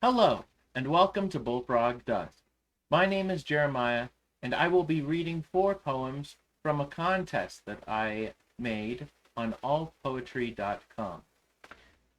Hello, and welcome to Bullfrog Dust. My name is Jeremiah, and I will be reading 4 poems from a contest that I made on allpoetry.com.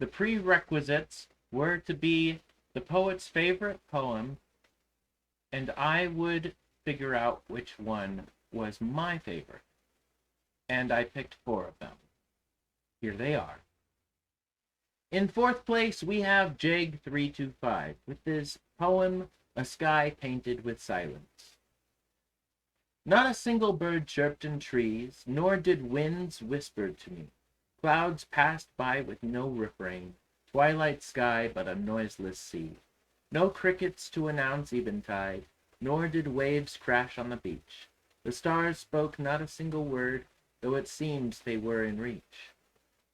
The prerequisites were to be the poet's favorite poem, and I would figure out which one was my favorite. And I picked 4 of them. Here they are. In fourth place, we have Jag325 with his poem, A Sky Painted with Silence. Not a single bird chirped in trees, nor did winds whisper to me. Clouds passed by with no refrain, twilight sky but a noiseless sea. No crickets to announce eventide, nor did waves crash on the beach. The stars spoke not a single word, though it seems they were in reach.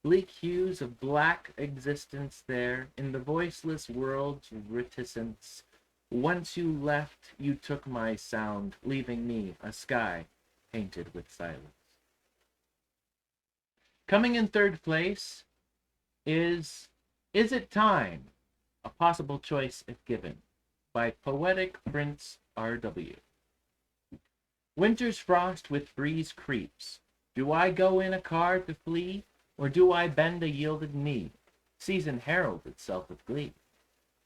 Bleak hues of black existence there, in the voiceless world's reticence. Once you left, you took my sound, leaving me a sky painted with silence. Coming in third place is It Time? A Possible Choice If Given by Poetic Prince R.W. Winter's frost with freeze creeps. Do I go in a car to flee? Or do I bend a yielded knee? Season heralds itself with glee.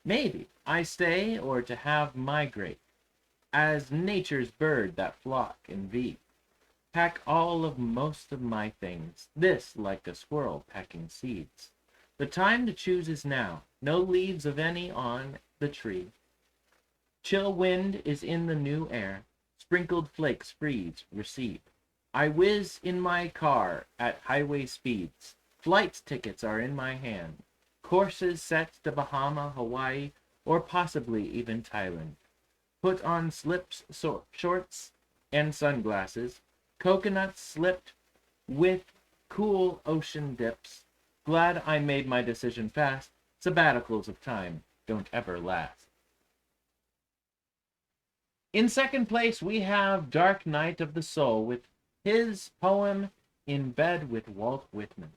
Maybe I stay or to have migrate, as nature's bird that flock in V. Pack all of most of my things, this like a squirrel packing seeds. The time to choose is now, no leaves of any on the tree. Chill wind is in the new air, sprinkled flakes freeze, recede. I whiz in my car at highway speeds. Flight tickets are in my hand. Courses set to Bahama, Hawaii, or possibly even Thailand. Put on slips, shorts, and sunglasses. Coconuts slipped with cool ocean dips. Glad I made my decision fast. Sabbaticals of time don't ever last. In second place, we have Dark Night of the Soul with his poem, In Bed with Walt Whitman.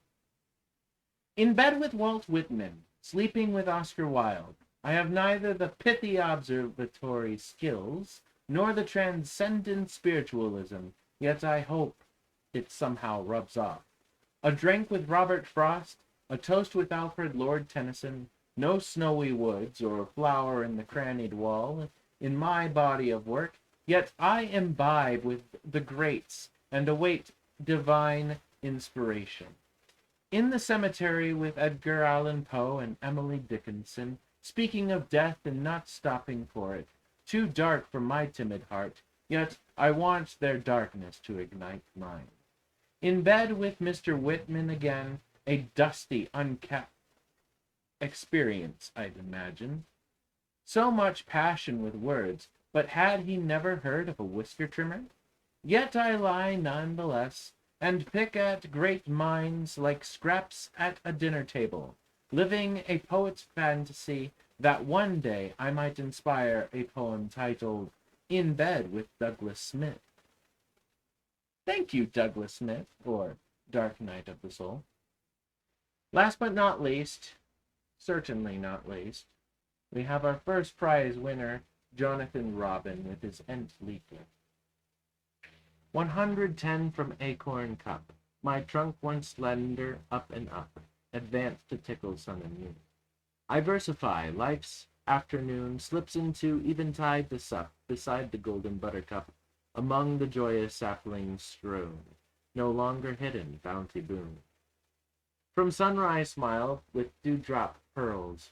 In bed with Walt Whitman, sleeping with Oscar Wilde, I have neither the pithy observatory skills nor the transcendent spiritualism, yet I hope it somehow rubs off. A drink with Robert Frost, a toast with Alfred Lord Tennyson, no snowy woods or flower in the crannied wall in my body of work, yet I imbibe with the greats and await divine inspiration. In the cemetery with Edgar Allan Poe and Emily Dickinson, speaking of death and not stopping for it, too dark for my timid heart, yet I want their darkness to ignite mine. In bed with Mr. Whitman again, a dusty, unkept experience, I'd imagine. So much passion with words, but had he never heard of a whisker trimmer? Yet I lie none the less, and pick at great minds like scraps at a dinner table, living a poet's fantasy that one day I might inspire a poem titled In Bed with Douglas Smith. Thank you, Douglas Smith, for Dark Night of the Soul. Last but not least, certainly not least, we have our first prize winner, Jonathan Robin, with his Ent leaflet. 110 from Acorn Cup. My trunk once slender, up and up, advanced to tickle sun and moon. I versify, life's afternoon slips into eventide to sup, beside the golden buttercup, among the joyous saplings strewn, no longer hidden bounty boon. From sunrise smile with dewdrop pearls,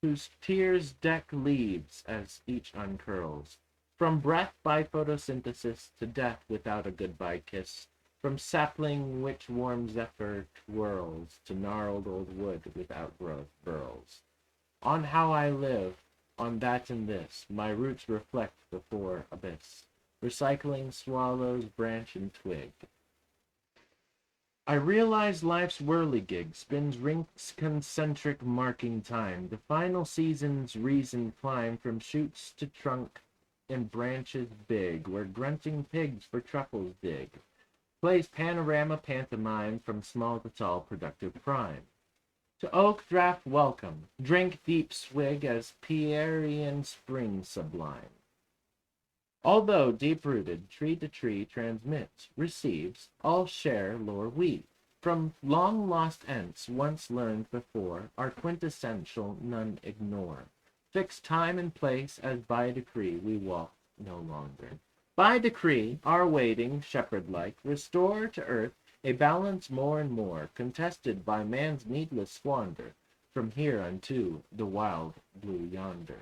whose tears deck leaves as each uncurls. From breath by photosynthesis to death without a goodbye kiss. From sapling which warm zephyr twirls to gnarled old wood without growth burls. On how I live, on that and this, my roots reflect before abyss. Recycling swallows branch and twig. I realize life's whirligig spins rings concentric marking time. The final season's reason climb from shoots to trunk and branches big, where grunting pigs for truffles dig. Plays panorama pantomime from small to tall productive prime. To oak draught welcome, drink deep swig as Pierian spring sublime. Although deep-rooted, tree to tree transmits, receives, all share lore we. From long-lost ents, once learned before, our quintessential none ignore. Fixed time and place, as by decree we walk no longer. By decree, our waiting, shepherd-like, restore to earth a balance more and more, contested by man's needless squander, from here unto the wild blue yonder.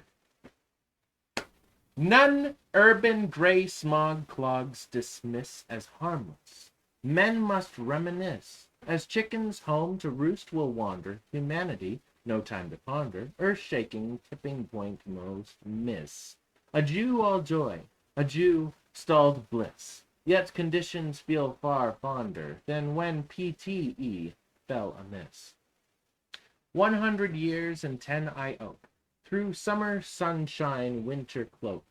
None urban gray smog clogs dismiss as harmless. Men must reminisce. As chickens home to roost will wander, humanity, no time to ponder, earth-shaking tipping point most miss. Adieu all joy, adieu stalled bliss. Yet conditions feel far fonder than when PTE fell amiss. 100 years and 10 I oak, through summer sunshine winter cloak,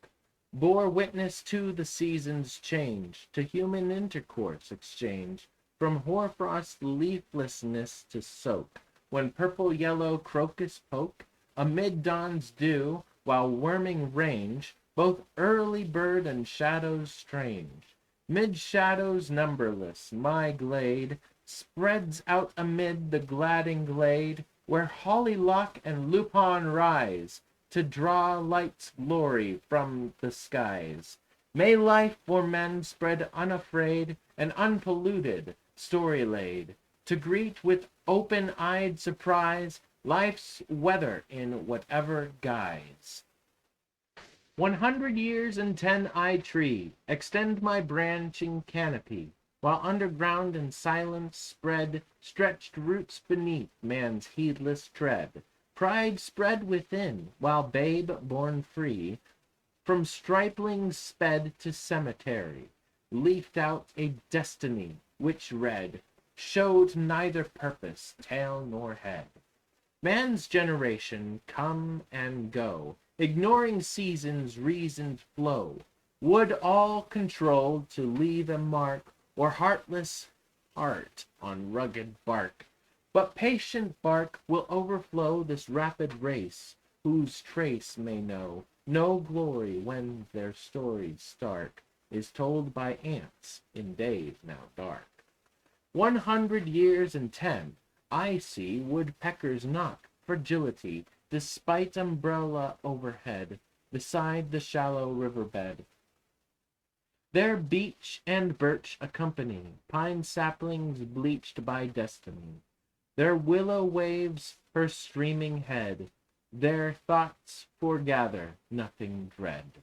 bore witness to the seasons' change, to human intercourse exchange, from hoarfrost leaflessness to soak, when purple yellow crocus poke, amid dawn's dew, while worming range, both early bird and shadows strange. Mid shadows numberless, my glade spreads out amid the gladding glade, where hollylock and lupin rise, to draw light's glory from the skies. May life for men spread unafraid and unpolluted, story laid, to greet with open-eyed surprise life's weather in whatever guise. 100 years and 10 I tree, extend my branching canopy, while underground in silence spread stretched roots beneath man's heedless tread. Pride spread within, while babe born free, from striplings sped to cemetery, leafed out a destiny which read, showed neither purpose, tail nor head. Man's generation come and go, ignoring seasons' reasoned flow, would all controlled to leave a mark, or heartless heart on rugged bark. But patient bark will overflow this rapid race, whose trace may know no glory when their stories stark is told by ants in days now dark. 100 years and 10, I see woodpeckers knock fragility, despite umbrella overhead, beside the shallow riverbed. Their beech and birch accompany, pine saplings bleached by destiny. Their willow waves her streaming head, their thoughts foregather, nothing dread.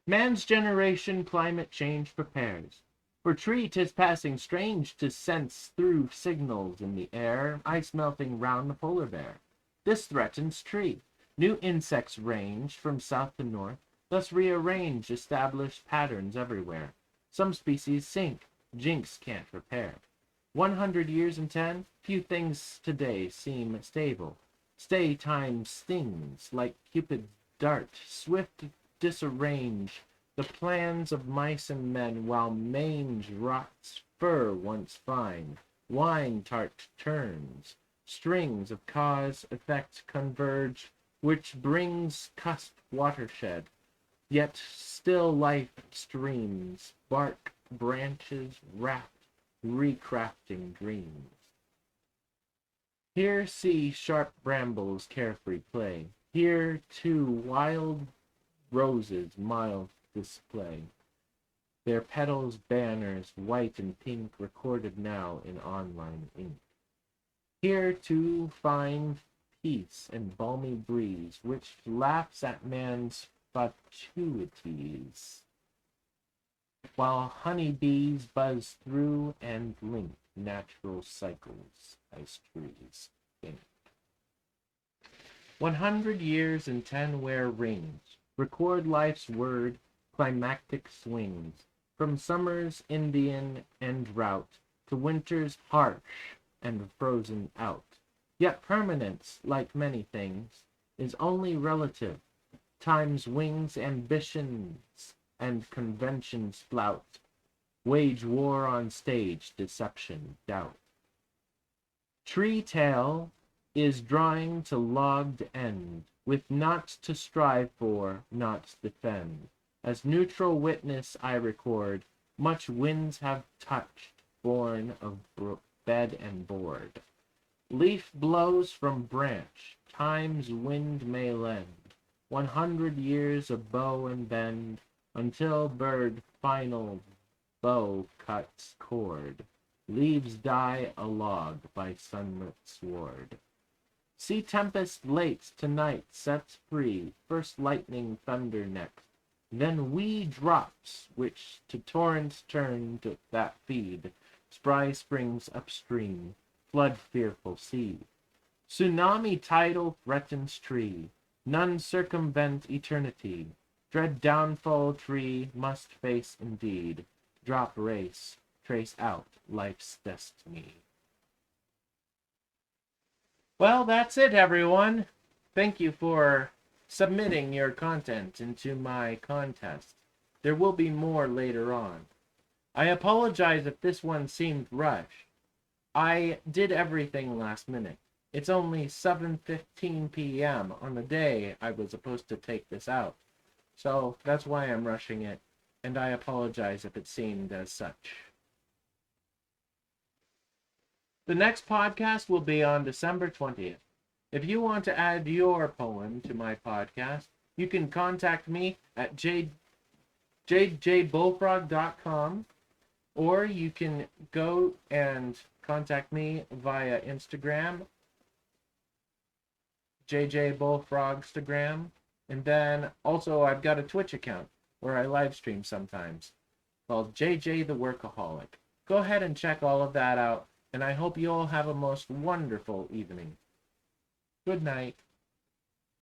Man's generation climate change prepares. For tree 'tis passing strange to sense through signals in the air, ice melting round the polar bear. This threatens tree. New insects range from south to north, thus rearrange established patterns everywhere. Some species sink, jinx can't repair. 100 years and 10, few things today seem stable. Stay time stings like Cupid's dart, swift disarrange the plans of mice and men, while mange rots fur once fine, wine tart turns, strings of cause effect converge, which brings cusp watershed, yet still life streams, bark branches wrapped, recrafting dreams. Here see sharp brambles carefree play, here too wild roses mild display, their petals banners white and pink recorded now in online ink. Here too fine peace and balmy breeze, which laughs at man's fatuities, while honey bees buzz through and link natural cycles as trees think. 100 years and 10 wear rings, record life's word, climactic swings, from summer's Indian and drought to winter's harsh and frozen out. Yet permanence, like many things, is only relative. Time's wings ambitions and conventions flout, wage war on stage, deception, doubt. Tree tale is drawing to logged end, with naught to strive for, naught defend. As neutral witness I record, much winds have touched, born of bed and board. Leaf blows from branch, time's wind may lend 100 years of bow and bend, until bird final bow cuts cord. Leaves die a log by sunlit sward. Sea tempest late tonight sets free first lightning thunder next, then wee drops which to torrents turn that feed spry springs upstream, flood fearful sea. Tsunami tidal threatens tree, none circumvent eternity. Dread downfall tree must face indeed, drop race, trace out life's destiny. Well, that's it, everyone. Thank you for submitting your content into my contest. There will be more later on. I apologize if this one seemed rushed. I did everything last minute. It's only 7:15 p.m. on the day I was supposed to take this out. So that's why I'm rushing it, and I apologize if it seemed as such. The next podcast will be on December 20th. If you want to add your poem to my podcast, you can contact me at jjbullfrog.com, or you can go and contact me via Instagram, jjbullfrogstagram, and then also I've got a Twitch account where I live stream sometimes called JJ the Workaholic. Go ahead and check all of that out, and I hope you all have a most wonderful evening. Good night.